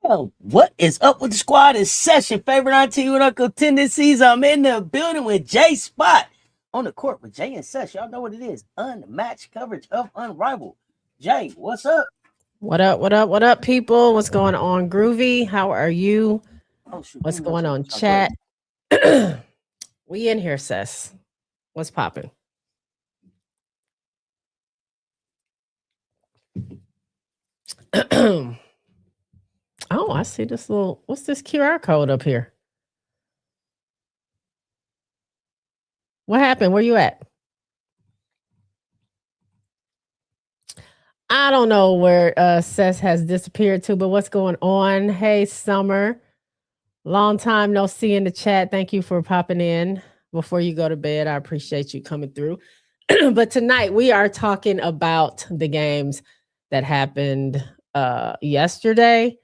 Yo, what is up with the squad? It's session. Favorite auntie with Uncle Tendencies. I'm in the building with J Spot on the court with J and Cess. Y'all know what it is. Unmatched coverage of Unrivaled. Jay, what's up? What up? What up? What up, people? What's going on, Groovy? How are you? Oh shoot, What's going on, chat? We in here, Cess. What's popping? Oh, I see this little. What's this QR code up here? What happened? Where you at? I don't know where Cess has disappeared to, but what's going on? Hey, Summer. Long time no see in the chat. Thank you for popping in before you go to bed. I appreciate you coming through. But tonight we are talking about the games that happened yesterday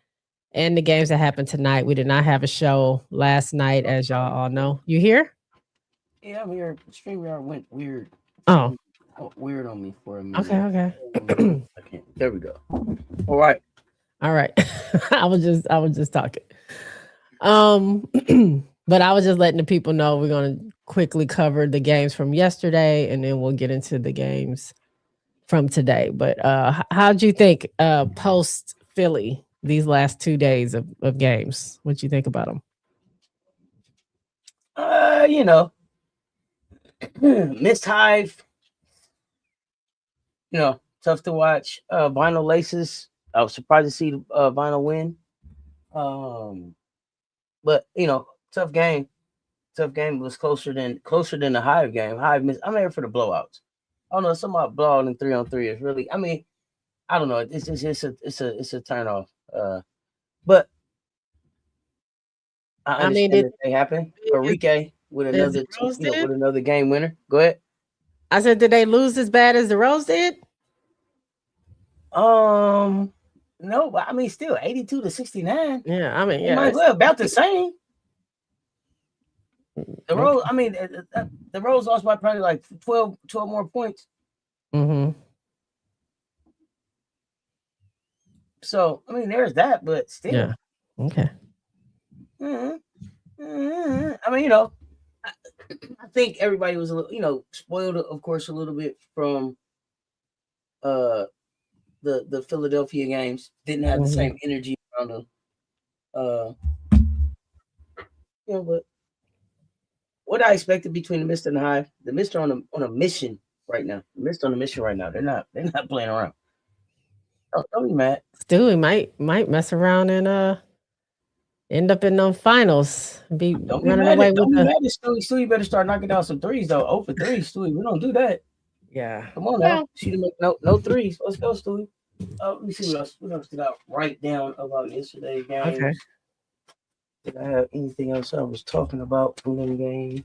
and the games that happened tonight. We did not have a show last night, as y'all all know. You here? Yeah, I'm here. StreamYard went weird. Oh, Weird on me for a minute. okay. Okay. There we go. All right. I was just talking. But I was just letting the people know we're gonna quickly cover the games from yesterday, and then we'll get into the games from today. But how'd you think post Philly these last 2 days of games? What'd you think about them? Missed Hive. Tough to watch. Vinyl Laces. I was surprised to see Vinyl win. But tough game. Tough game. It was closer than the Hive game. Hive missed. I'm here for the blowouts. I don't know. Some about blowout in 3-on-3 is really. I mean, I don't know. It's a turn off. But I understand that they happen. Enrique with another with another game winner. Go ahead. I said, did they lose as bad as the Rose did? No, but I mean, still 82-69. Yeah, I mean, yeah, might well about the same. The Rose, I mean, the Rose lost by probably like 12 more points. Mm-hmm. So, I mean, there's that, but still. Yeah. Okay. I mean, I think everybody was a little, spoiled, of course, a little bit from the Philadelphia games. Didn't have the same energy around them. But what I expected between the Mist and the Hive, the Mist are on a mission right now. The Mist on a mission right now. They're not playing around. Don't be mad. Stewie might mess around and end up in the finals. Don't be mad. Don't be mad at Stewie. Stewie better start knocking down some threes though. 0 for 3, Stewie. We don't do that. Yeah. Come on now. She didn't make no threes. Let's go, Stewie. Let me see what else did I write down about yesterday's game. Okay. Did I have anything else I was talking about from the game?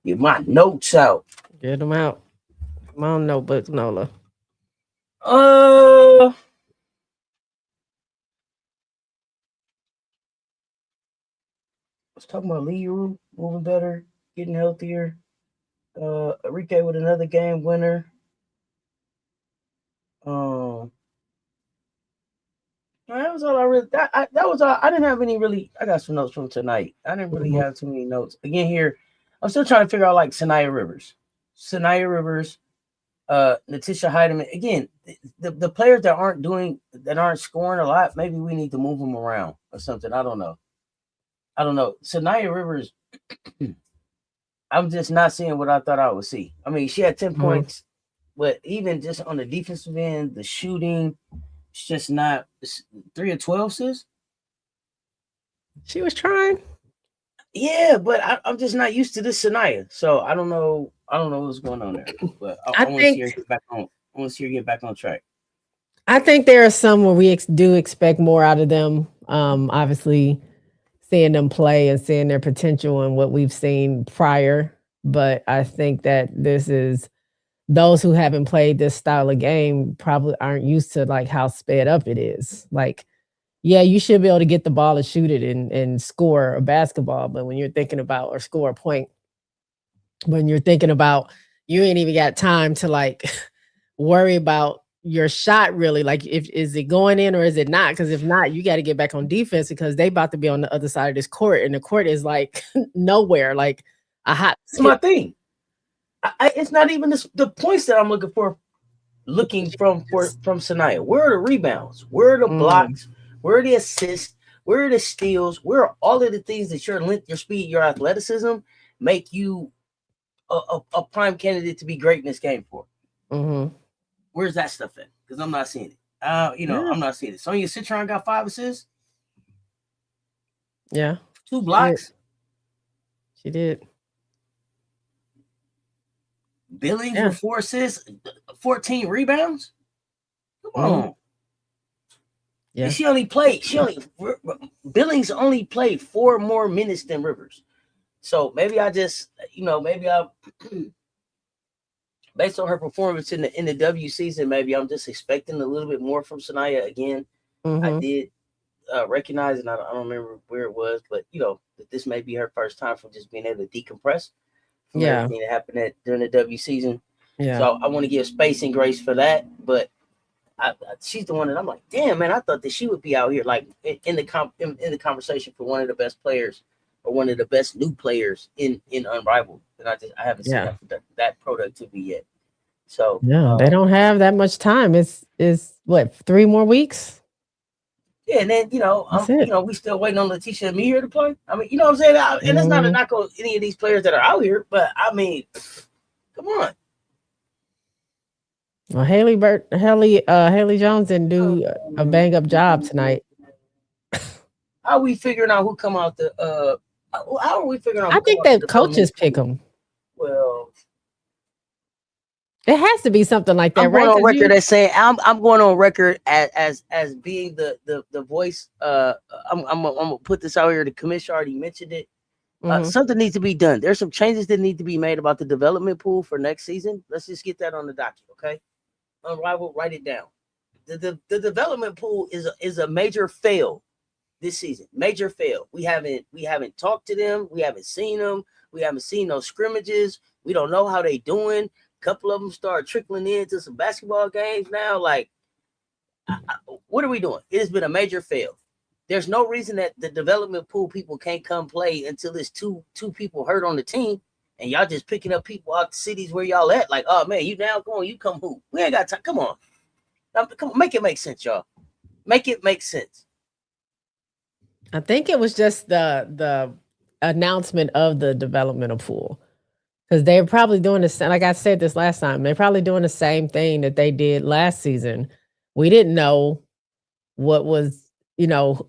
Get my notes out. Get them out. Come on, notebook, Nola. Let's talk about Liu moving better, getting healthier. Enrique with another game winner. That was all I really. That was all. I didn't have any really. I got some notes from tonight. I didn't really have too many notes. Again, here I'm still trying to figure out like Sanaya Rivers, Natisha Heidemann. Again, the players that aren't scoring a lot. Maybe we need to move them around or something. I don't know. Sanaya Rivers. I'm just not seeing what I thought I would see. I mean, she had 10 points, but even just on the defensive end, the shooting. It's just not 3 of 12, sis. She was trying. Yeah, but I'm just not used to this Sanaya. So I don't know what's going on there. But I want to see her get back on. I want to see her get back on track. I think there are some where we do expect more out of them. Obviously, seeing them play and seeing their potential and what we've seen prior. But I think that this is. Those who haven't played this style of game probably aren't used to like how sped up it is. Like, yeah, you should be able to get the ball and shoot it and score a basketball. But when you're thinking about or score a point, when you're thinking about you ain't even got time to like worry about your shot really? Like, if is it going in or is it not? Because if not, you got to get back on defense because they about to be on the other side of this court, and the court is like nowhere, like a hot. That's my thing. It's not even the points that I'm looking for. Looking from Sanaya, where are the rebounds? Where are the blocks? Where are the assists? Where are the steals? Where are all of the things that your length, your speed, your athleticism make you a prime candidate to be great in this game for? Where's that stuff at? Because I'm not seeing it. I'm not seeing it. Sonya Citron got 5 assists. Yeah. 2 blocks. She did. Billings with 4 assists, 14 rebounds. Come on. Yeah. Billings only played 4 more minutes than Rivers. So maybe I just, based on her performance in the W season, maybe I'm just expecting a little bit more from Sanaya again. I did recognize, and I don't remember where it was, but that this may be her first time from just being able to decompress from everything that happened during the W season. Yeah. So I want to give space and grace for that, but she's the one that I'm like, damn, man, I thought that she would be out here like in the conversation for one of the best players or one of the best new players in Unrivaled, and I haven't seen that productivity yet. So they don't have that much time. It's what, 3 more weeks? Yeah, and then we still waiting on Letitia and me here to play. I mean, you know what I'm saying? And it's not a knock on any of these players that are out here, but I mean, come on. Well, Haley Jones didn't do a bang up job tonight. How are we figuring out who come out the? How are we figuring out? I think that coaches pick them. Well, it has to be something like that, right? I'm going on record as saying I'm going on record as being the voice. I'm gonna put this out here. The commissioner already mentioned it. Something needs to be done. There's some changes that need to be made about the development pool for next season. Let's just get that on the docket, okay? Unrivaled, write it down. The development pool is a major fail this season. Major fail. We haven't talked to them. We haven't seen them. We haven't seen no scrimmages. We don't know how they doing. A couple of them start trickling into some basketball games now. Like, what are we doing? It has been a major fail. There's no reason that the development pool people can't come play until there's two people hurt on the team, and y'all just picking up people out the cities where y'all at. Like, oh man, you down? Come on, you come hoop. We ain't got time. Come on, make it make sense, y'all. Make it make sense. I think it was just the announcement of the developmental pool, because they're probably doing the same. Like I said this last time, they're probably doing the same thing that they did last season. We didn't know what was,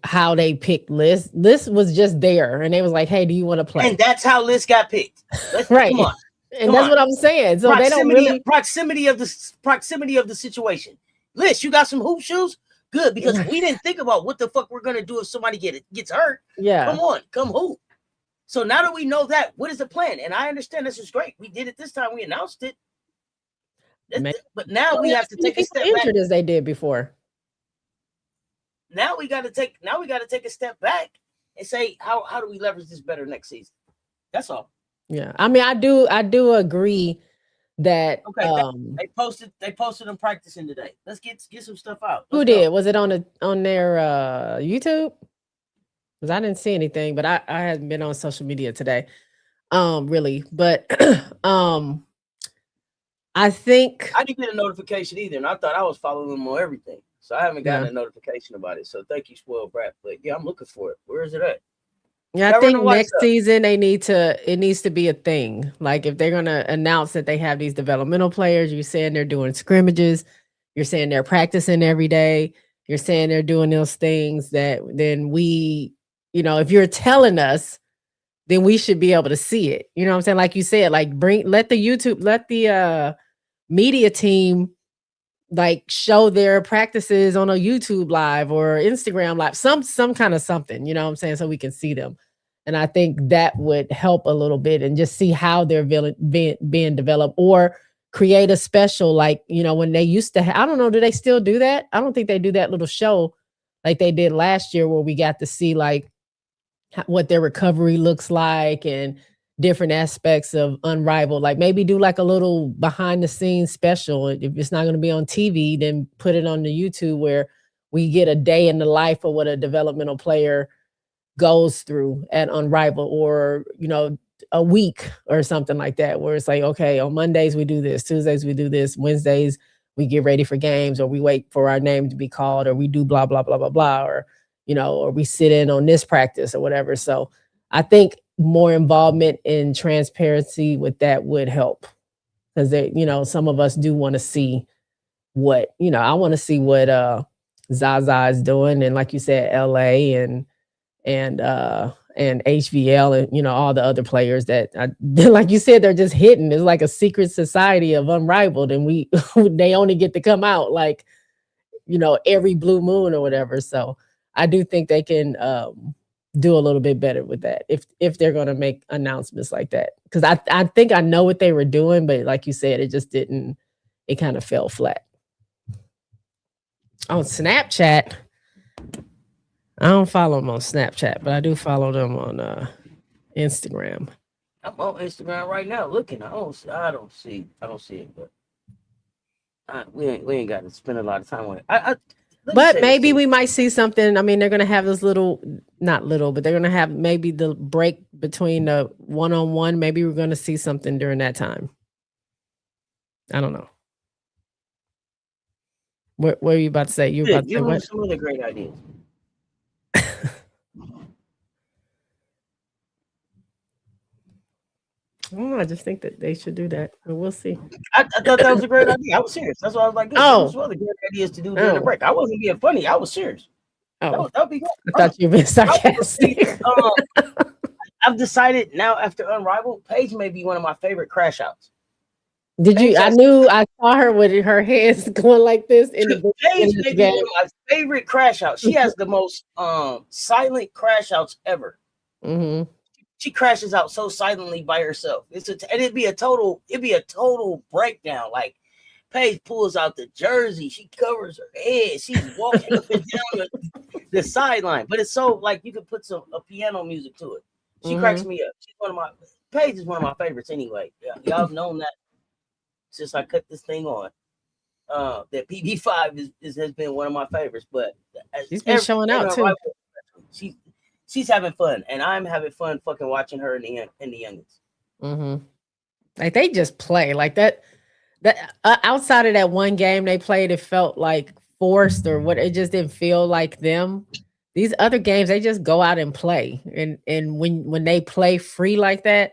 how they picked Liz. Liz was just there, and they was like, "Hey, do you want to play?" And that's how Liz got picked. Right. Come on. And that's what I'm saying. So they don't really proximity of the situation. Liz, you got some hoop shoes? Good, because we didn't think about what the fuck we're gonna do if somebody gets hurt. Yeah. Come on, come hoop. So now that we know that, what is the plan? And I understand this is great. We did it this time. We announced it. But now we have to take a step back. As they did before. Now we got to take a step back and say how do we leverage this better next season? That's all. Yeah, I mean, I do agree that they posted them practicing today. Let's get some stuff out. Who did? Was it on their YouTube? Because I didn't see anything, but I hadn't been on social media today. Really, but I think I didn't get a notification either, and I thought I was following them on everything. So I haven't gotten a notification about it. So thank you, spoiled brat. But yeah, I'm looking for it. Where is it at? Yeah, I think next season it needs to be a thing. Like, if they're gonna announce that they have these developmental players, you're saying they're doing scrimmages, you're saying they're practicing every day, you're saying they're doing those things, that then we, if you're telling us, then we should be able to see it. You know what I'm saying? Like you said, like let the media team like show their practices on a YouTube live or Instagram live, some kind of something, you know what I'm saying? So we can see them. And I think that would help a little bit, and just see how they're being developed, or create a special, like, when they used to I don't know, do they still do that? I don't think they do that little show like they did last year, where we got to see like what their recovery looks like, and different aspects of Unrivaled. Like maybe do like a little behind the scenes special. If it's not going to be on TV, then put it on the YouTube where we get a day in the life of what a developmental player goes through at Unrivaled, or a week or something like that, where it's like, okay, on Mondays we do this, Tuesdays we do this, Wednesdays we get ready for games, or we wait for our name to be called, or we do blah blah blah blah blah, or or we sit in on this practice or whatever. So I think more involvement and transparency with that would help, because some of us do want to see what I want to see what Zaza is doing, and like you said, LA and HVL, and all the other players that like you said, they're just hidden. It's like a secret society of Unrivaled, and we they only get to come out like every blue moon or whatever. So I do think they can do a little bit better with that if they're going to make announcements like that, because I think I know what they were doing, but like you said, it just didn't. It kind of fell flat. On Snapchat, I don't follow them on Snapchat, but I do follow them on Instagram. I'm on Instagram right now looking. I don't see it, but we ain't got to spend a lot of time on it. But maybe we might see something. I mean, they're gonna have this not little, but they're gonna have maybe the break between the one-on-one. Maybe we're gonna see something during that time. I don't know. What were you about to say? You were about to say what? Some other great ideas. I just think that they should do that, but we'll see. I thought that was a great idea. I was serious. That's why I was like, there's some other great ideas to do during the break. I wasn't being funny. I was serious. That would be good. I thought you were being sarcastic. I've decided now, after Unrivaled, Paige may be one of my favorite crash outs. Did you? I knew I saw her with her hands going like this in the Paige may be one of my favorite crash outs. She has the most silent crash outs ever. Mm-hmm. She crashes out so silently by herself. It'd be a total breakdown. Like Paige pulls out the jersey, she covers her head, she's walking up and down the sideline. But it's so like you could put a piano music to it. She cracks me up. Paige is one of my favorites anyway. Y'all have known that since I cut this thing on. That PB5 has been one of my favorites, but she's been showing out too. She's having fun, and I'm having fun fucking watching her in the youngins. Mm-hmm. Like they just play like that. That outside of that one game they played, it felt like forced or what. It just didn't feel like them. These other games, they just go out and play, and when they play free like that,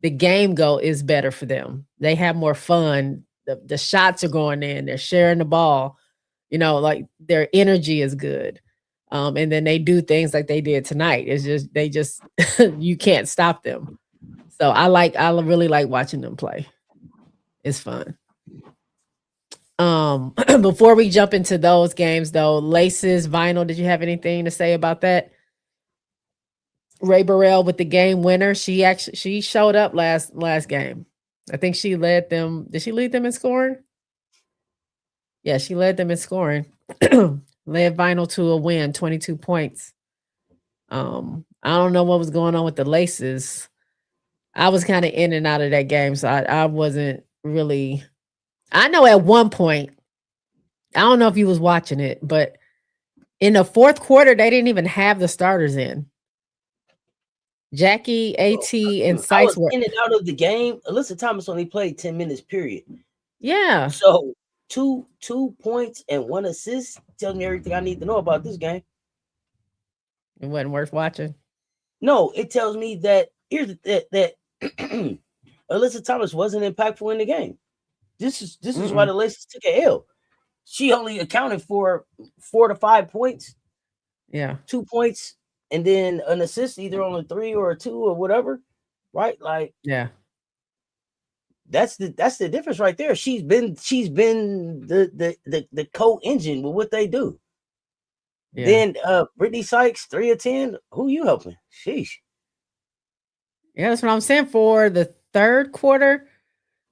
the game is better for them. They have more fun. The shots are going in. They're sharing the ball. Like their energy is good. And then they do things like they did tonight. It's just they just you can't stop them. So I really like watching them play. It's fun. Before we jump into those games though, Laces, Vinyl, did you have anything to say about that? Ray Burrell with the game winner. She showed up last game. I think she led them. Did she lead them in scoring? Yeah, she led them in scoring. Led Vinyl to a win, 22 points. I don't know what was going on with the Laces. I was kind of in and out of that game, so I wasn't really. I know at one point, I don't know if you was watching it, but in the fourth quarter, they didn't even have the starters in. Jackie, AT, and Sykes were in and out of the game. Alyssa Thomas only played 10 minutes, period. Yeah. So 2 points and 1 assist tells me everything I need to know about this game. It wasn't worth watching. No, it tells me that that Alyssa Thomas wasn't impactful in the game. This is why the Laces took a L. She only accounted for 4 to 5 points. Yeah. 2 points and then an assist either on a 3 or a 2 or whatever. Right? Like, yeah. That's the difference right there. She's been the co-engine with what they do. Yeah. Then Brittany Sykes, 3 of 10. Who you helping? Sheesh. Yeah, that's what I'm saying. For the third quarter,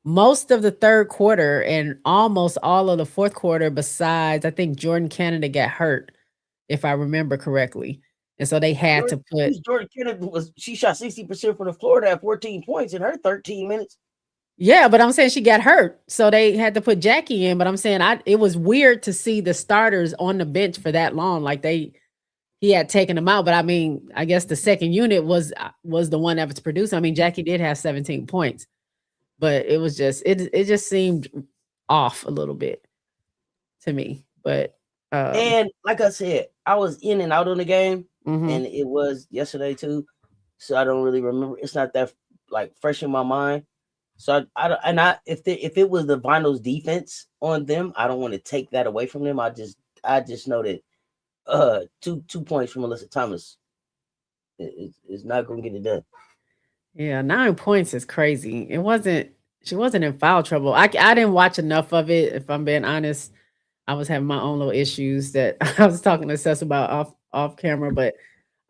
most of the third quarter and almost all of the fourth quarter, besides I think Jordan Canada got hurt, if I remember correctly. And so they had to put Jordan Kennedy she shot 60% from the floor to have 14 points in her 13 minutes. Yeah, but I'm saying she got hurt, so they had to put Jackie in. But I'm saying it was weird to see the starters on the bench for that long. Like he had taken them out. But I mean, I guess the second unit was the one that was producing. I mean, Jackie did have 17 points, but it was just it just seemed off a little bit to me. But and like I said, I was in and out on the game, mm-hmm. and it was yesterday too, so I don't really remember. It's not that like fresh in my mind. So if it was the Vinyl's defense on them, I don't want to take that away from them. I just know that 2 points from Alyssa Thomas is not going to get it done. Yeah, 9 points is crazy. She wasn't in foul trouble. I didn't watch enough of it, if I'm being honest. I was having my own little issues that I was talking to Cess about off camera, but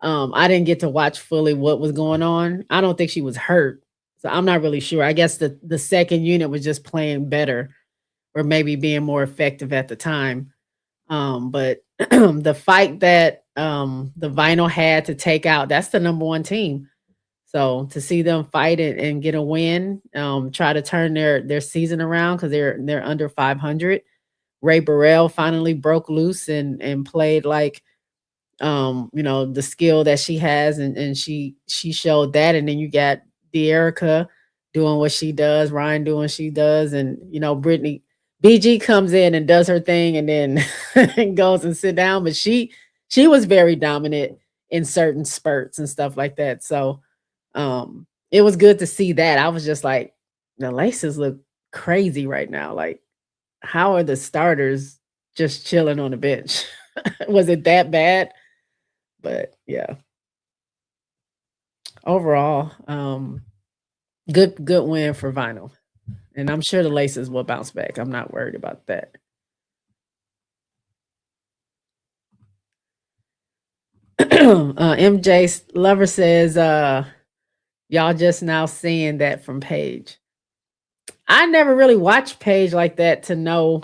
I didn't get to watch fully what was going on. I don't think she was hurt. So I'm not really sure. I guess the second unit was just playing better or maybe being more effective at the time. But the fight that the Vinyl had to take out, that's the number one team. So to see them fight it and get a win, try to turn their season around because they're under 500. Ray Burrell finally broke loose and played like the skill that she has, and she showed that. And then you got De'Erica doing what she does, Ryan doing what she does, and Brittany BG comes in and does her thing and then goes and sit down. But she was very dominant in certain spurts and stuff like that. So it was good to see that. I was just like, the Laces look crazy right now. Like, how are the starters just chilling on the bench? Was it that bad? But yeah. Overall, good win for Vinyl. And I'm sure the Laces will bounce back. I'm not worried about that. MJ Lover says, y'all just now seeing that from Paige. I never really watched Paige like that to know.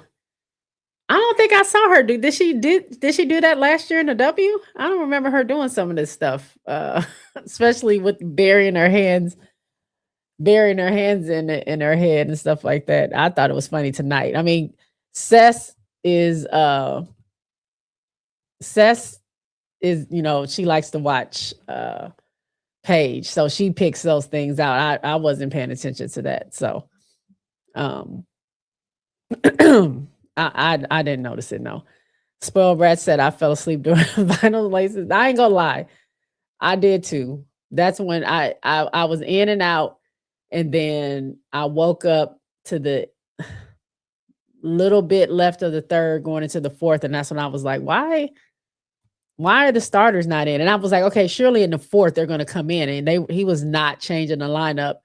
I don't think I saw her do. Did she do that last year in the W? I don't remember her doing some of this stuff, especially with burying her hands in her head and stuff like that. I thought it was funny tonight. I mean, Cess is she likes to watch Paige, so she picks those things out. I wasn't paying attention to that, so I didn't notice it. No. Spoiled Brat said I fell asleep during Vinyl Laces. I ain't gonna lie, I did too. That's when I was in and out, and then I woke up to the little bit left of the third going into the fourth, and that's when I was like, why are the starters not in? And I was like, okay, surely in the fourth they're going to come in, and he was not changing the lineup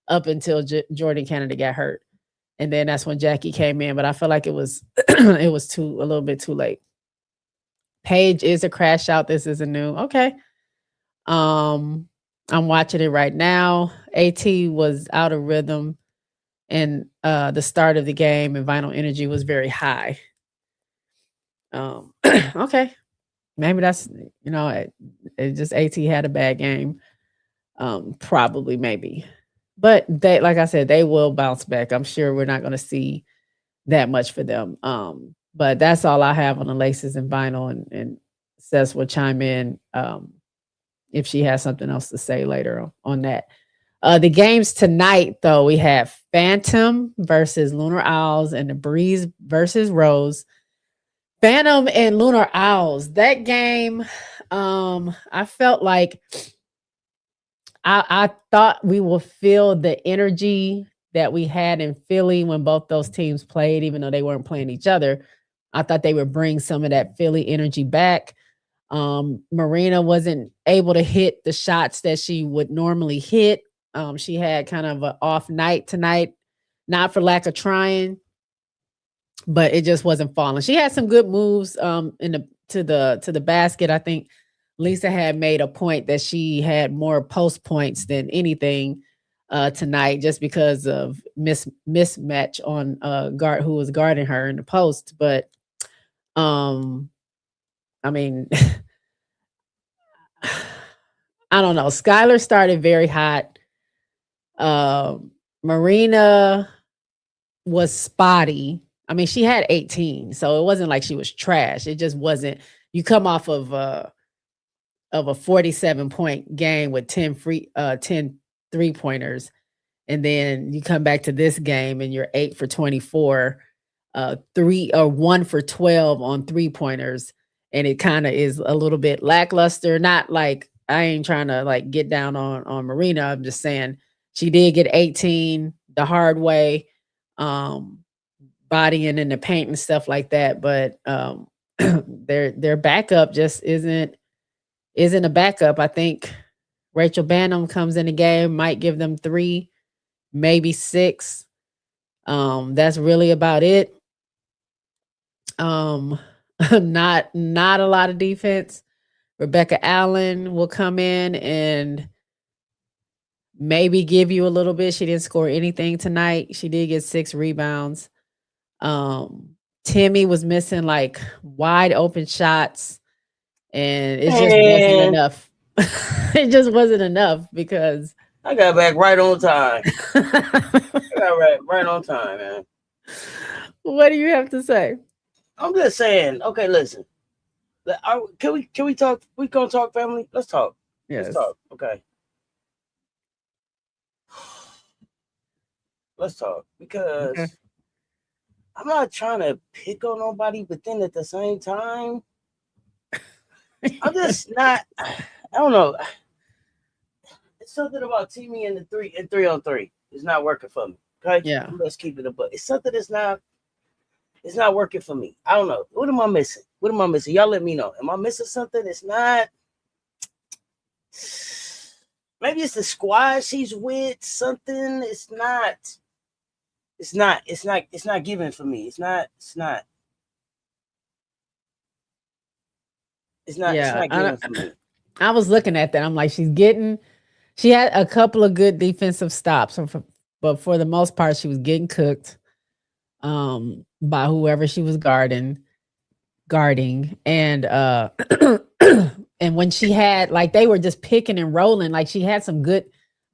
up until Jordan Kennedy got hurt, and then that's when Jackie came in. But I feel like it was it was a little bit too late. Paige is a crash out. This isn't new. Okay. I'm watching it right now. AT was out of rhythm and the start of the game, and Vinyl energy was very high. Okay. Maybe that's it just AT had a bad game. Probably, maybe. But they, like I said, they will bounce back. I'm sure we're not gonna see that much for them. But that's all I have on the Laces and Vinyl, and Cess will chime in if she has something else to say later on that. The games tonight, though, we have Phantom versus Lunar Owls and the Breeze versus Rose. Phantom and Lunar Owls. That game, I felt like I thought we will feel the energy that we had in Philly when both those teams played, even though they weren't playing each other. I thought they would bring some of that Philly energy back. Marina wasn't able to hit the shots that she would normally hit. She had kind of an off night tonight, not for lack of trying, but it just wasn't falling. She had some good moves to the basket. I think Lisa had made a point that she had more post points than anything tonight, just because of mismatch on guard who was guarding her in the post. But I mean, I don't know. Skylar started very hot. Marina was spotty. I mean, she had 18, so it wasn't like she was trash. It just wasn't. You come off of a 47-point game with 10 3-pointers, and then you come back to this game and you're 8 for 24, 1 for 12 on 3-pointers, and it kind of is a little bit lackluster. Not like I ain't trying to like get down on Marina. I'm just saying she did get 18 the hard way, bodying in the paint and stuff like that. But their backup just isn't a backup. I think Rachel Banham comes in the game, might give them 3, maybe 6. That's really about it. Not a lot of defense. Rebecca Allen will come in and maybe give you a little bit. She didn't score anything tonight. She did get 6 rebounds. Timmy was missing like wide open shots, and it just wasn't enough. It just wasn't enough because I got back right on time. I got right on time, man. What do you have to say? I'm just saying. Okay, listen. Can we talk? We gonna talk, family? Let's talk. Yes. Let's talk. Okay. Let's talk because Okay. I'm not trying to pick on nobody, but then at the same time, I'm just not. I don't know. It's something about Timmy and the 3-on-3 is not working for me. Okay. Yeah. Let's keep it a buck. It's something that's not. It's not working for me. I don't know. What am I missing? What am I missing? Y'all let me know. Am I missing something? It's not. Maybe it's the squad she's with. Something. It's not. It's not. It's not. It's not giving for me. It's not. It's not. It's not. Yeah, It's not giving for me. I was looking at that. I'm like, she had a couple of good defensive stops, but for the most part, she was getting cooked by whoever she was guarding. And and when she had, like, they were just picking and rolling, like she had some good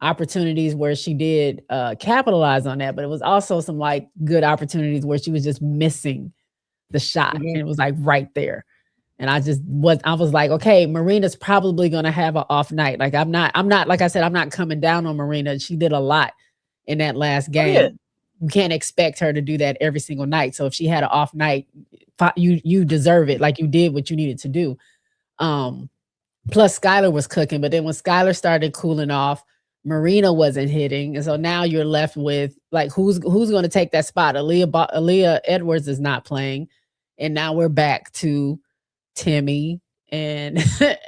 opportunities where she did capitalize on that, but it was also some like good opportunities where she was just missing the shot. And it was like right there. And I was like, okay, Marina's probably gonna have an off night. Like I'm not, like I said, I'm not coming down on Marina. She did a lot in that last game. Yeah. You can't expect her to do that every single night. So if she had an off night, you deserve it. Like you did what you needed to do. Plus Skylar was cooking, but then when Skylar started cooling off, Marina wasn't hitting. And so now you're left with like, who's going to take that spot? Aliyah Edwards is not playing. And now we're back to Timmy and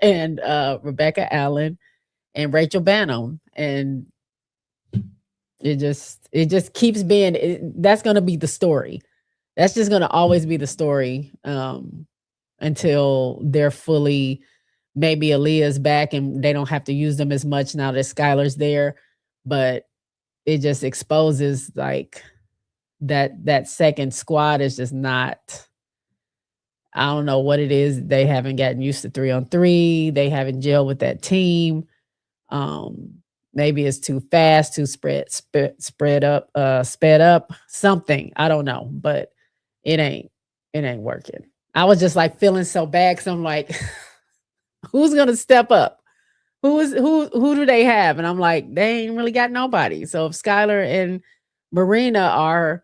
and Rebecca Allen and Rachel Banham. And it just keeps being, that's going to be the story. That's just going to always be the story until they're fully, maybe Aliyah's back and they don't have to use them as much now that Skylar's there. But it just exposes like that second squad is just not, I don't know what it is. They haven't gotten used to 3-on-3. They haven't gelled with that team. Maybe it's too fast, too sped up, something. I don't know, but it ain't working. I was just like feeling so bad because I'm like, who's gonna step up? Who do they have? And I'm like, they ain't really got nobody. So if Skylar and Marina are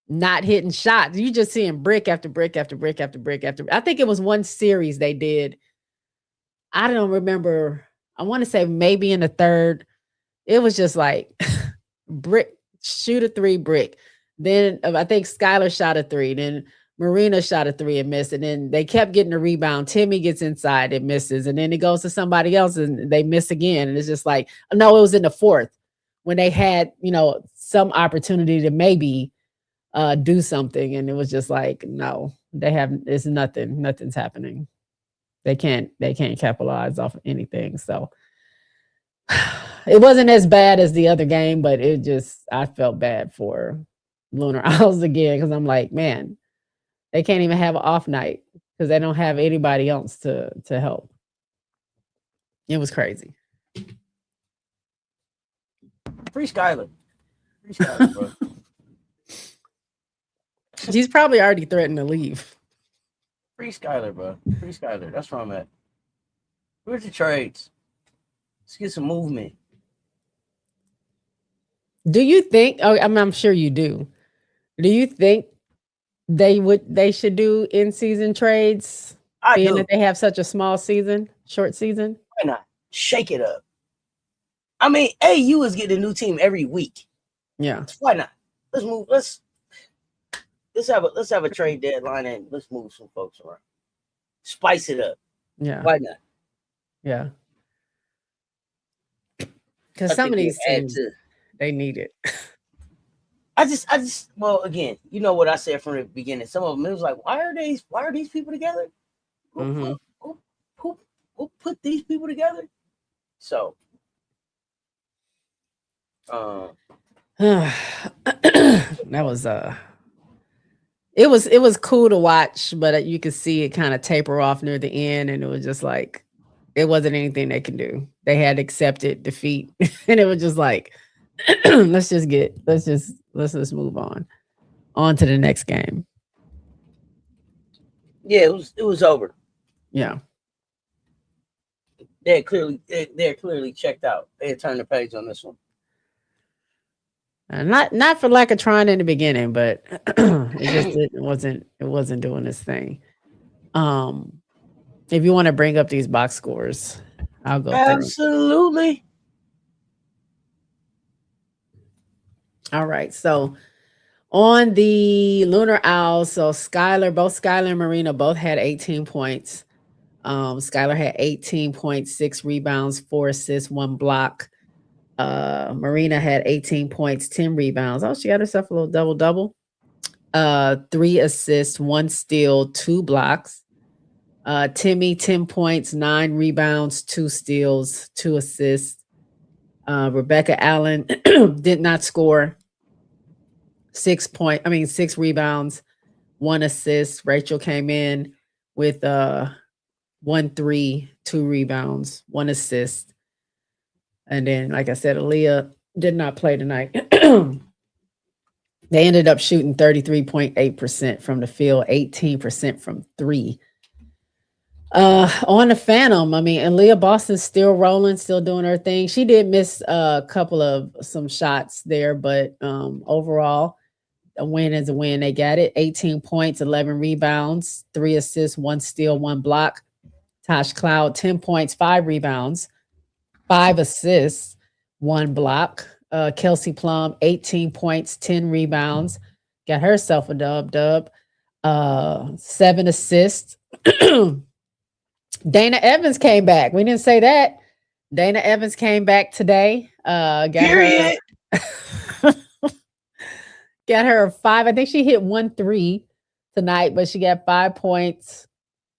not hitting shots, you just seeing brick after brick after brick after brick after. I think it was one series they did. I don't remember. I want to say maybe in the third, it was just like brick, shoot a 3, brick. Then I think Skylar shot a 3. Then Marina shot a 3 and missed. And then they kept getting a rebound. Timmy gets inside and misses. And then it goes to somebody else and they miss again. And it's just like, no, it was in the fourth when they had, some opportunity to maybe do something. And it was just like, no, it's nothing's happening. They can't capitalize off of anything. So it wasn't as bad as the other game, but I felt bad for Lunar Owls again because I'm like, man, they can't even have an off night because they don't have anybody else to help. It was crazy. Free Skylar. Free Skylar, bro. She's probably already threatened to leave. Free Skylar, bro. Free Skylar. That's where I'm at. Where's the trades? Let's get some movement. Do you think? Oh, I'm sure you do. Do you think they should do in-season trades? I being do. that they have such a small season, short season? Why not? Shake it up. I mean, AU is getting a new team every week. Yeah. Why not? Let's move. Let's have a trade deadline and let's move some folks around. Spice it up. Yeah. Why not? Yeah. Because some of these teams, they need it. I just well, again, you know what I said from the beginning. Some of them, it was like, why are these people together? Who put these people together? So that was it was cool to watch, but you could see it kind of taper off near the end, and it was just like it wasn't anything they can do. They had accepted defeat, and it was just like let's just move on to the next game. Yeah, it was over. Yeah. They're clearly checked out. They had turned the page on this one. Not for lack of trying in the beginning, but it wasn't doing this thing. If you want to bring up these box scores, I'll go through. Absolutely. All right. So on the Lunar Owls, so both Skylar and Marina both had 18 points. Skylar had 18 points, 6 rebounds, 4 assists, 1 block. Marina had 18 points, 10 rebounds. Oh, she got herself a little double. 3 assists, 1 steal, 2 blocks. Timmy, 10 points, 9 rebounds, 2 steals, 2 assists. Rebecca Allen did not score. 6 rebounds, 1 assist. Rachel came in with 1 3, 2 rebounds, 1 assist. And then, like I said, Aliyah did not play tonight. They ended up shooting 33.8% from the field, 18% from 3. On the Phantom, I mean, Aliyah Boston's still rolling, still doing her thing. She did miss a couple of some shots there, but overall, a win is a win. They got it. 18 points, 11 rebounds, 3 assists, 1 steal, 1 block. Tosh Cloud, 10 points, 5 rebounds, 5 assists, 1 block. Kelsey Plum, 18 points, 10 rebounds. Got herself a dub. 7 assists. Dana Evans came back. We didn't say that. Dana Evans came back today. Got her 5. I think she hit 1 3 tonight, but she got 5 points,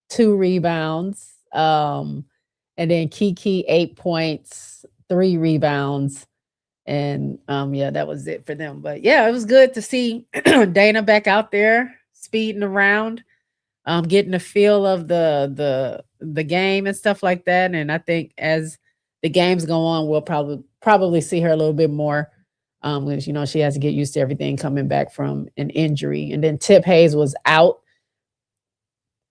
2 rebounds. And then Kiki, 8 points, 3 rebounds. And yeah, that was it for them. But yeah, it was good to see Dana back out there speeding around, getting a feel of the game and stuff like that. And I think as the games go on, we'll probably see her a little bit more. Because she has to get used to everything coming back from an injury. And then Tip Hayes was out.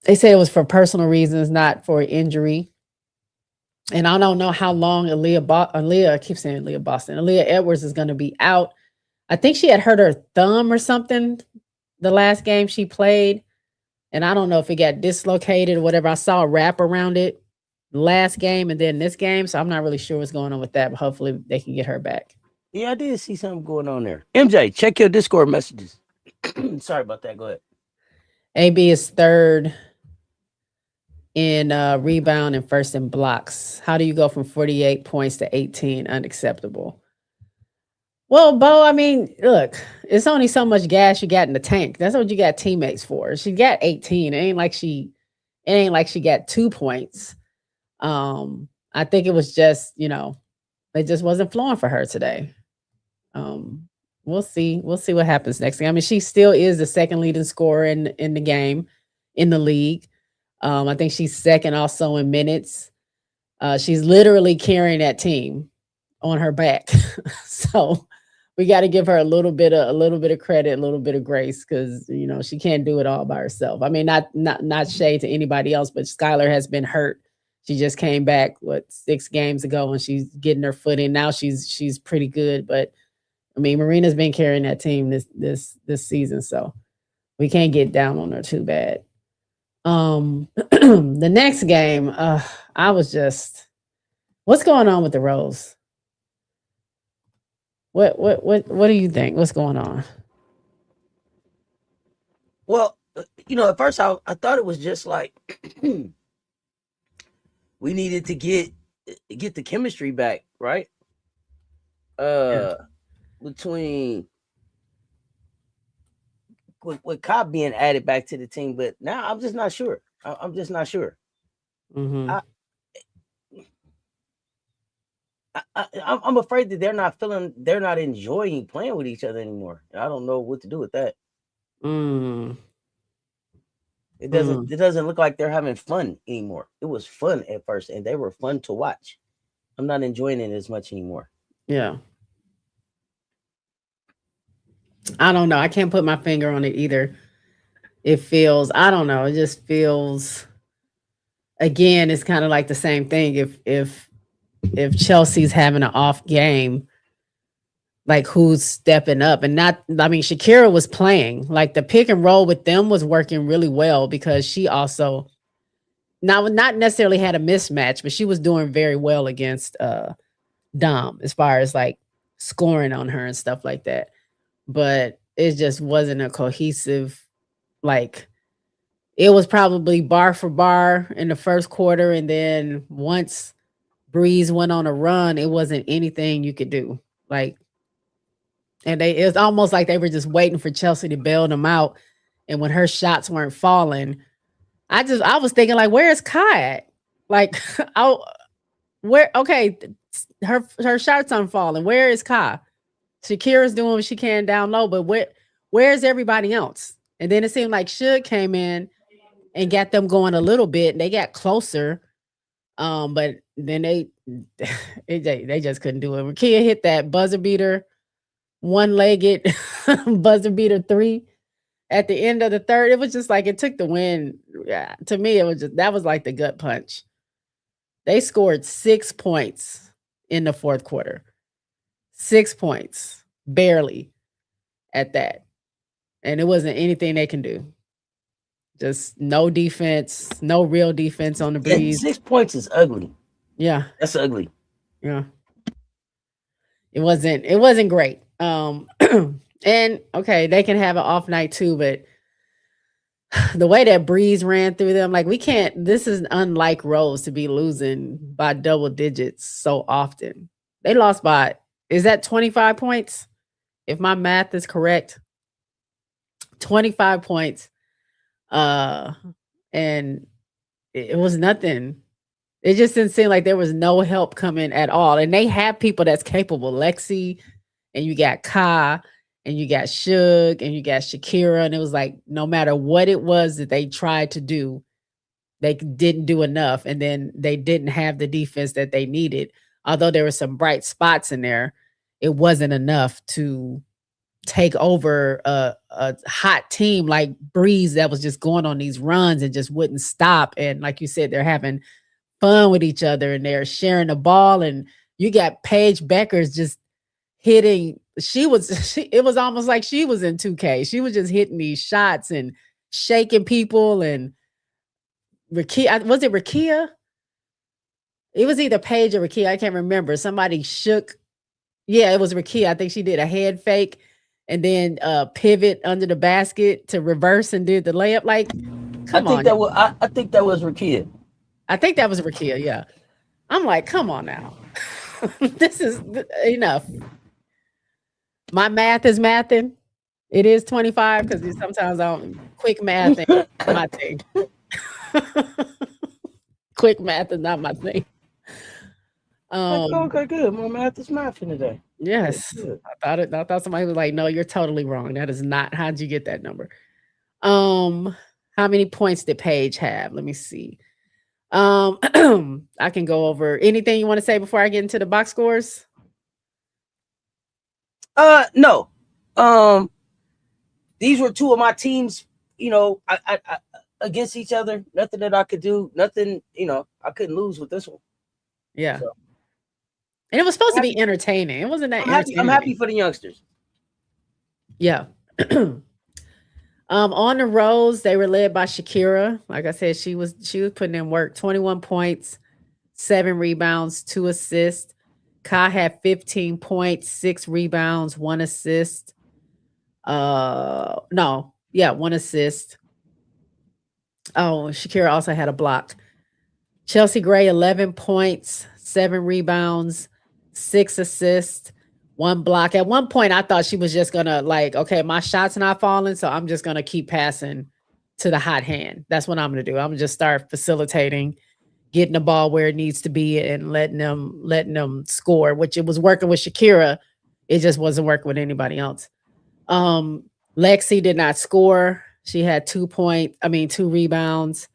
They say it was for personal reasons, not for injury. And I don't know how long I keep saying Aliyah Boston. Aliyah Edwards is going to be out. I think she had hurt her thumb or something the last game she played. And I don't know if it got dislocated or whatever. I saw a wrap around it last game and then this game. So I'm not really sure what's going on with that, but hopefully they can get her back. Yeah, I did see something going on there. MJ, check your Discord messages. Sorry about that. Go ahead. AB is 3rd in rebound and 1st in blocks. How do you go from 48 points to 18? Unacceptable. Well, Bo, I mean, look, it's only so much gas you got in the tank. That's what you got teammates for. She got 18. It ain't like she got 2 points. I think it was just, it just wasn't flowing for her today. We'll see what happens next game. I mean, she still is the 2nd leading scorer in the game, in the league. I think she's 2nd also in minutes. She's literally carrying that team on her back. So we got to give her a little bit of credit, a little bit of grace, because she can't do it all by herself. I mean, not shade to anybody else, but Skylar has been hurt. She just came back 6 games ago, and she's getting her foot in. Now she's pretty good, but I mean, Marina's been carrying that team this season, so we can't get down on her too bad. The next game, I was just, what's going on with the Rose? What do you think? What's going on? Well, at first I thought it was just like we needed to get the chemistry back, right? Between with Cobb being added back to the team, but now I'm just not sure. I'm just not sure. Mm-hmm. I'm afraid that they're not enjoying playing with each other anymore. I don't know what to do with that. It doesn't look like they're having fun anymore. It was fun at first, and they were fun to watch. I'm not enjoying it as much anymore. Yeah. I don't know. I can't put my finger on it either. It feels, I don't know. It just feels, again, it's kind of like the same thing. If Chelsea's having an off game, like who's stepping up? And Shakira was playing. Like the pick and roll with them was working really well, because she also not necessarily had a mismatch, but she was doing very well against Dom as far as like scoring on her and stuff like that. But it just wasn't a cohesive, like, it was probably bar for bar in the first quarter, and then once Breeze went on a run, it wasn't anything you could do. Like, and it was almost like they were just waiting for Chelsea to bail them out. And when her shots weren't falling, I was thinking, like, where is Kai at? Like, okay, her shots aren't falling. Where is Kai? Shakira's doing what she can down low, but where's everybody else? And then it seemed like Suge came in and got them going a little bit, and they got closer. But then they just couldn't do it. Rakia hit that buzzer beater, one-legged buzzer beater 3 at the end of the third. It was just like it took the win. Yeah, to me, that was like the gut punch. They scored 6 points in the fourth quarter. 6 points, barely at that. And it wasn't anything they can do. Just no defense, no real defense on the Breeze. 6 points is ugly. Yeah. That's ugly. Yeah. It wasn't great. And okay, they can have an off night too, but the way that Breeze ran through them, like, this is unlike Rose to be losing by double digits so often. They lost by, is that 25 points? If my math is correct, 25 points. And it was nothing. It just didn't seem like there was no help coming at all. And they have people that's capable. Lexi, and you got Kai, and you got Suge, and you got Shakira. And it was like, no matter what it was that they tried to do, they didn't do enough. And then they didn't have the defense that they needed. Although there were some bright spots in there, it wasn't enough to take over a hot team like Breeze that was just going on these runs and just wouldn't stop. And like you said, they're having fun with each other and they're sharing the ball. And you got Paige Bueckers just hitting. It was almost like she was in 2K. She was just hitting these shots and shaking people. And Rakia, was it Rakia? It was either Paige or Rakia. I can't remember. Somebody shook. Yeah, it was Rakia. I think she did a head fake and then pivot under the basket to reverse and did the layup. Like, come on. I think that was Rakia. I think that was Rakia, yeah. I'm like, come on now. This is enough. My math is mathing. It is 25 because sometimes I don't quick math ain't my thing. Quick math is not my thing. Okay, good. My math is mathing today. Yes. I thought somebody was like, no, you're totally wrong. That is not, how'd you get that number? How many points did Paige have? Let me see. I can go over anything you want to say before I get into the box scores. No. These were two of my teams, I against each other. Nothing that I could do. Nothing, I couldn't lose with this one. Yeah. So, and it was supposed to be entertaining. It wasn't that entertaining. I'm happy for the youngsters. Yeah. On the Rose, they were led by Shakira. Like I said, she was putting in work. 21 points, 7 rebounds, 2 assists. Kai had 15 points, 6 rebounds, 1 assist. 1 assist. Oh, Shakira also had a block. Chelsea Gray, 11 points, 7 rebounds, 6 assists, 1 block. At one point, I thought she was just going to okay, my shot's not falling, so I'm just going to keep passing to the hot hand. That's what I'm going to do. I'm going to just start facilitating, getting the ball where it needs to be and letting them score, which it was working with Shakira. It just wasn't working with anybody else. Lexi did not score. She had 2 rebounds.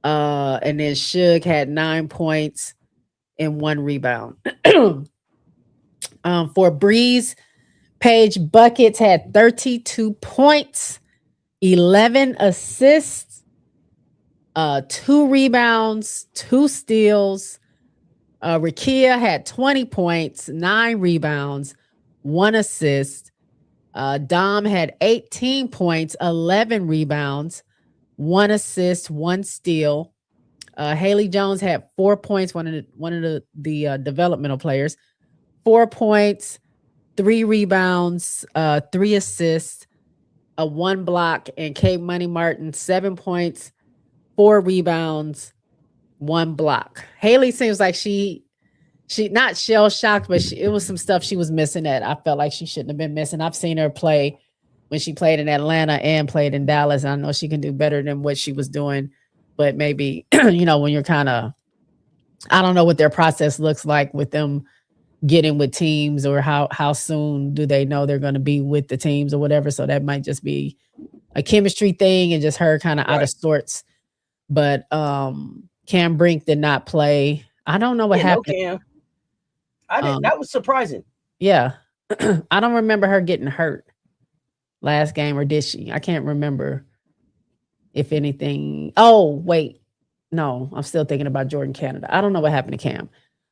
And then Suge had 9 points and 1 rebound. For Breeze, Paige Buckets had 32 points, 11 assists, 2 rebounds, 2 steals. Rakia had 20 points, 9 rebounds, 1 assist. Dom had 18 points, 11 rebounds, 1 assist, 1 steal. Haley Jones had 4 points, one of the developmental players. 4 points, 3 rebounds, 3 assists, 1 block, and Kate Money Martin 7 points, 4 rebounds, 1 block. Haley seems like she not shell shocked, but it was some stuff she was missing that I felt like she shouldn't have been missing. I've seen her play when she played in Atlanta and played in Dallas. I know she can do better than what she was doing, but maybe, when you're kind of, I don't know what their process looks like with them getting with teams, or how soon do they know they're going to be with the teams or whatever. So that might just be a chemistry thing and just her kind of out of sorts. But Cam Brink did not play. I don't know what happened. No Cam. I didn't. That was surprising. Yeah. I don't remember her getting hurt last game, or did she? I can't remember if anything. Oh, wait. No, I'm still thinking about Jordan Canada. I don't know what happened to Cam.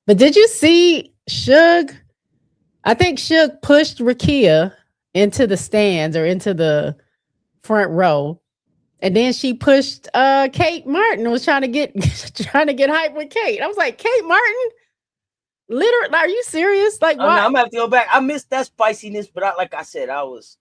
But did you see Suge? I think Suge pushed Rakia into the stands or into the front row. And then she pushed Kate Martin, was trying to get hype with Kate. I was like, Kate Martin? Literally, are you serious? Like, why? No, I'm gonna have to go back. I missed that spiciness, but like I said, I was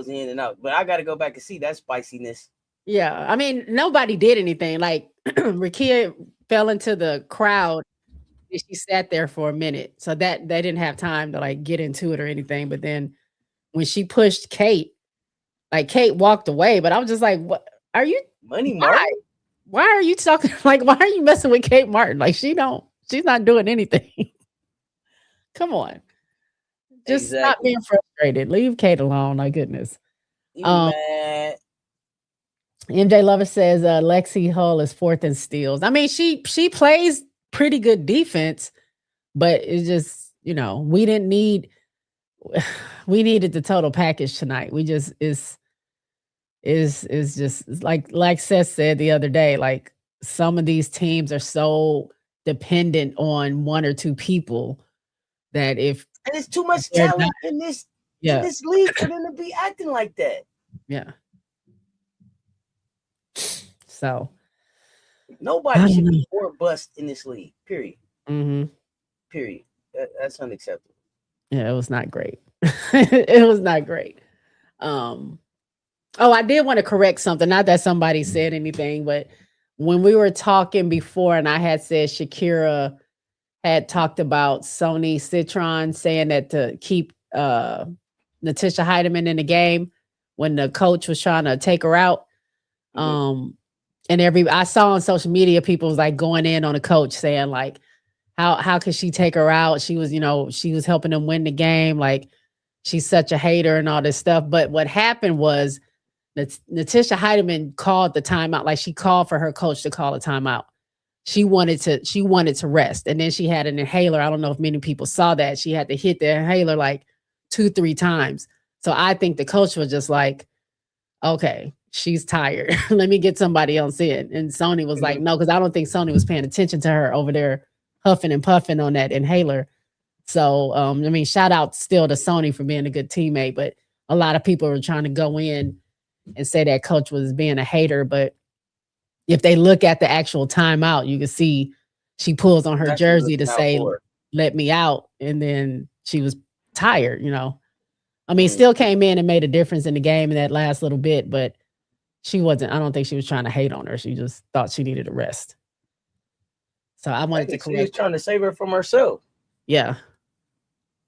in and out. But I got to go back and see that spiciness. Yeah, I mean, nobody did anything. Like Rakia fell into the crowd and she sat there for a minute, so that they didn't have time to get into it or anything. But then when she pushed Kate, Kate walked away. But I was just like, "What are you, Money Martin? Why are you talking? Why are you messing with Kate Martin? She's not doing anything. Come on. Just stop being frustrated. Leave Kate alone. My goodness. Mad. MJ Lover says Lexi Hull is 4th in steals. I mean, she plays pretty good defense, but it's just, we needed the total package tonight. We just is just like Cess said the other day, some of these teams are so dependent on 1 or 2 people that and it's too much talent in this league for them to be acting like that. Yeah. So nobody should be or bust in this league. Period. Mm-hmm. Period. That's unacceptable. Yeah, it was not great. It was not great. Oh, I did want to correct something. Not that somebody said anything, but when we were talking before and I had said Shakira had talked about Sony Citron saying that to keep Natisha Heidemann in the game when the coach was trying to take her out. And I saw on social media people was going in on the coach saying how could she take her out? She was, she was helping them win the game. She's such a hater and all this stuff. But what happened was Natisha Heidemann called the timeout. Like she called for her coach to call a timeout. She wanted to rest. And then she had an inhaler. I don't know if many people saw that. She had to hit the inhaler like 2-3 times. So I think the coach was just like, okay, she's tired. Let me get somebody else in. And Sony was like, no, because I don't think Sony was paying attention to her over there huffing and puffing on that inhaler. So, I mean, shout out still to Sony for being a good teammate, but a lot of people were trying to go in and say that coach was being a hater. But if they look at the actual timeout, you can see she pulls on her jersey to say, let me out. And then she was tired, you know. I mean, still came in and made a difference in the game in that last little bit, but she wasn't, I don't think she was trying to hate on her. She just thought she needed a rest. So I wanted to correct. She was trying to save her from herself. Yeah.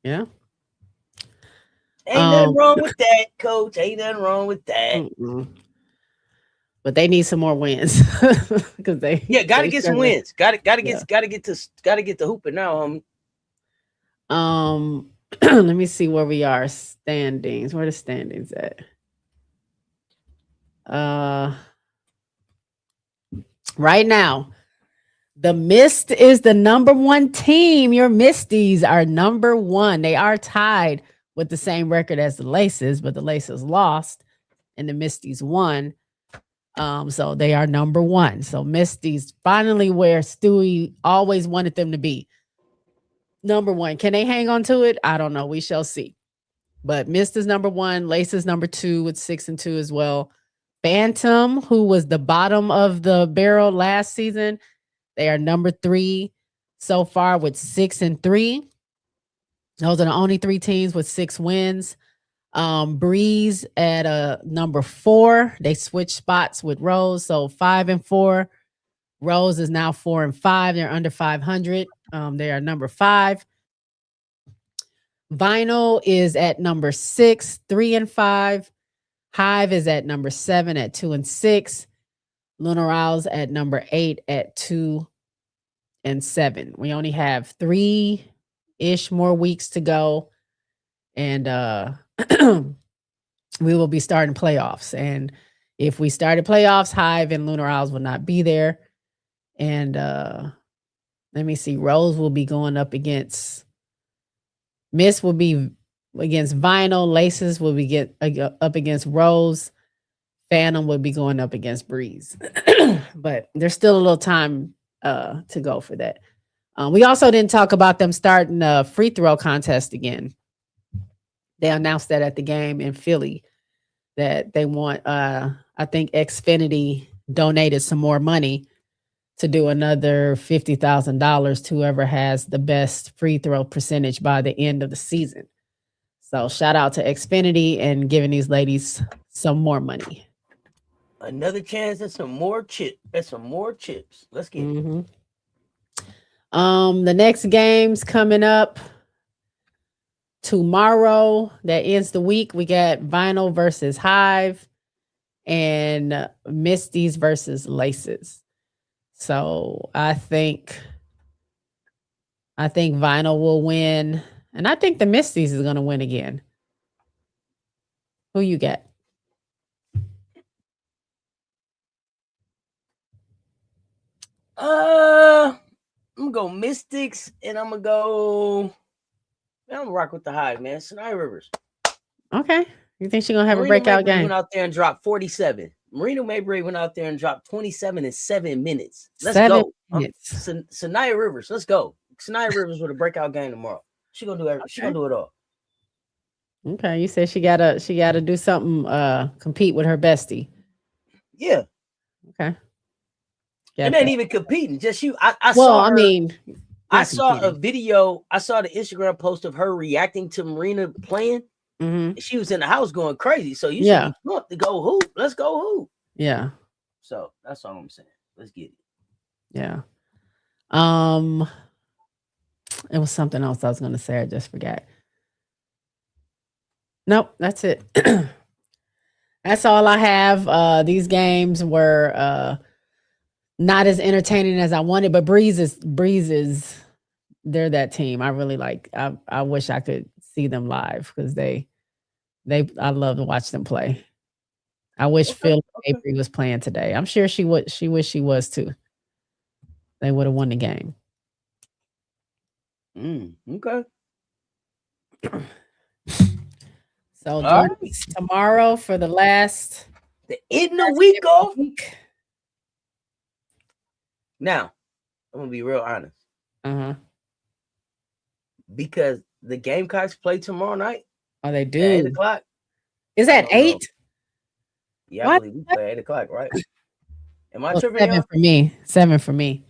Yeah. Ain't nothing wrong with that, coach. Ain't nothing wrong with that. Mm-mm. But they need some more wins because they got to get some wins. Got to get the hooping now, let me see where we are standings. Where the standings at? Right now, the Mist is the number 1 team. Your Misties are number 1. They are tied with the same record as the Laces, but the Laces lost and the Misties won. So they are number 1. So Misties finally where Stewie always wanted them to be. Number 1. Can they hang on to it? I don't know. We shall see. But Mist is number 1. Laces number 2 with 6-2 as well. Phantom, who was the bottom of the barrel last season, they are number 3 so far with 6-3. Those are the only 3 teams with 6 wins. Breeze at number 4. They switched spots with Rose, so 5-4. Rose is now 4-5. They're under 500. They are number 5. Vinyl is at number 6, 3-5. Hive is at number 7 at 2-6. Lunar Owls at number 8 at 2-7. We only have 3-ish more weeks to go. And we will be starting playoffs. And if we started playoffs, Hive and Lunar Owls will not be there. And let me see. Rose will be going up against Miss will be against Vinyl. Laces will be up against Rose. Phantom will be going up against Breeze. But there's still a little time to go for that. We also didn't talk about them starting a free throw contest again. They announced that at the game in Philly that they want, I think Xfinity donated some more money to do another $50,000 to whoever has the best free throw percentage by the end of the season. So shout out to Xfinity and giving these ladies some more money. Another chance at some more chips. Let's get it. The next game's coming up tomorrow. That ends the week. We got Vinyl versus Hive and Misties versus Laces. So I think Vinyl will win, and I think the Misties is going to win again. Who you got? I'm gonna go Mystics, and I'm gonna rock with the Hive, man. Sinai Rivers. Okay, you think she's gonna have a breakout game? Went out there and dropped 47. Marina Mayberry went out there and dropped 27 in 7 minutes. Let's 7 go. minutes. Sinai Rivers, let's go. Sinai Rivers with a breakout game tomorrow. She gonna do everything. She gonna do it all. Okay, you said she gotta do something, compete with her bestie. Yeah. Okay. It ain't even competing. Just you. I saw a video. I saw the Instagram post of her reacting to Marina playing. She was in the house going crazy. So you should be pumped to go hoop. Let's go hoop. Yeah. So that's all I'm saying. Let's get it. Yeah. It was something else I was going to say. I just forgot. Nope, that's it. That's all I have. These games were not as entertaining as I wanted, but Breeze is they're that team. I really like. I wish I could see them live because I love to watch them play. I wish Okay, Phil okay. Avery was playing today. I'm sure she would. She wish she was too. They would have won the game. Okay. So All join us tomorrow for the last The end of the week off. week. Now, I'm gonna be real honest. Uh-huh. Because the Gamecocks play tomorrow night Oh, they at do. 8 o'clock. Is I that don't know. 8? Yeah, What? I believe we play at 8 o'clock, right? Am I Well, tripping? 7 Y'all? for me. 7 for me.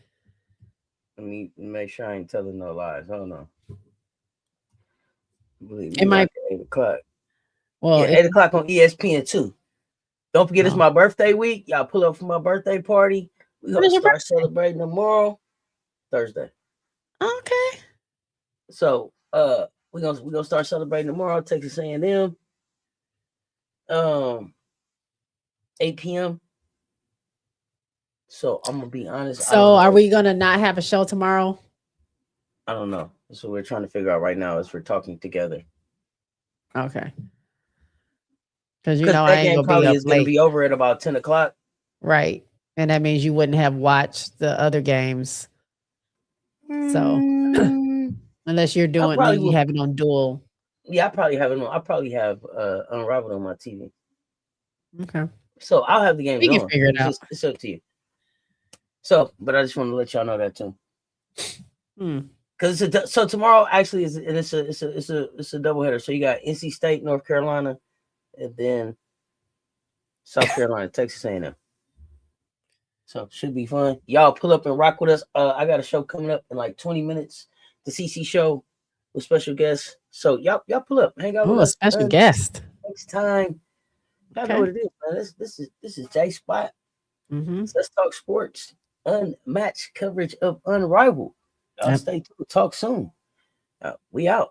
Let me make sure I ain't telling no lies. Hold on. I believe It we might. watch at 8 o'clock. Well, Yeah, 8 o'clock on ESPN too. Don't forget it's No. my birthday week. Y'all pull up for my birthday party. We're When gonna is your start celebrating tomorrow, Thursday. okay. So we're gonna start celebrating tomorrow, Texas A&M. 8 p.m. So I'm gonna be honest. I don't So, know. are we gonna not have a show tomorrow? I don't know. That's what we're trying to figure out right now as we're talking together. Okay. Because Because I that ain't game gonna be probably up is gonna late, be over at about 10 o'clock. right? And that means you wouldn't have watched the other games. So, unless you're doing, probably you will. have it on dual. Yeah, I probably have it on. I probably have Unrivaled on my TV. Okay. So I'll have the games We can on. figure it out. It's up to you. So, but I just want to let y'all know that too. Because so tomorrow actually is it's a doubleheader. So you got NC State, North Carolina, and then South Carolina, Texas A&M. So should be fun. Y'all pull up and rock with us. I got a show coming up in like 20 minutes. The CC show with special guests. So y'all pull up, hang out with Oh, a us. special guest. Next time. Y'all know what it is, man. This is J Spot. Let's talk sports. Unmatched coverage of Unrivaled. Y'all stay tuned. Talk soon. We out.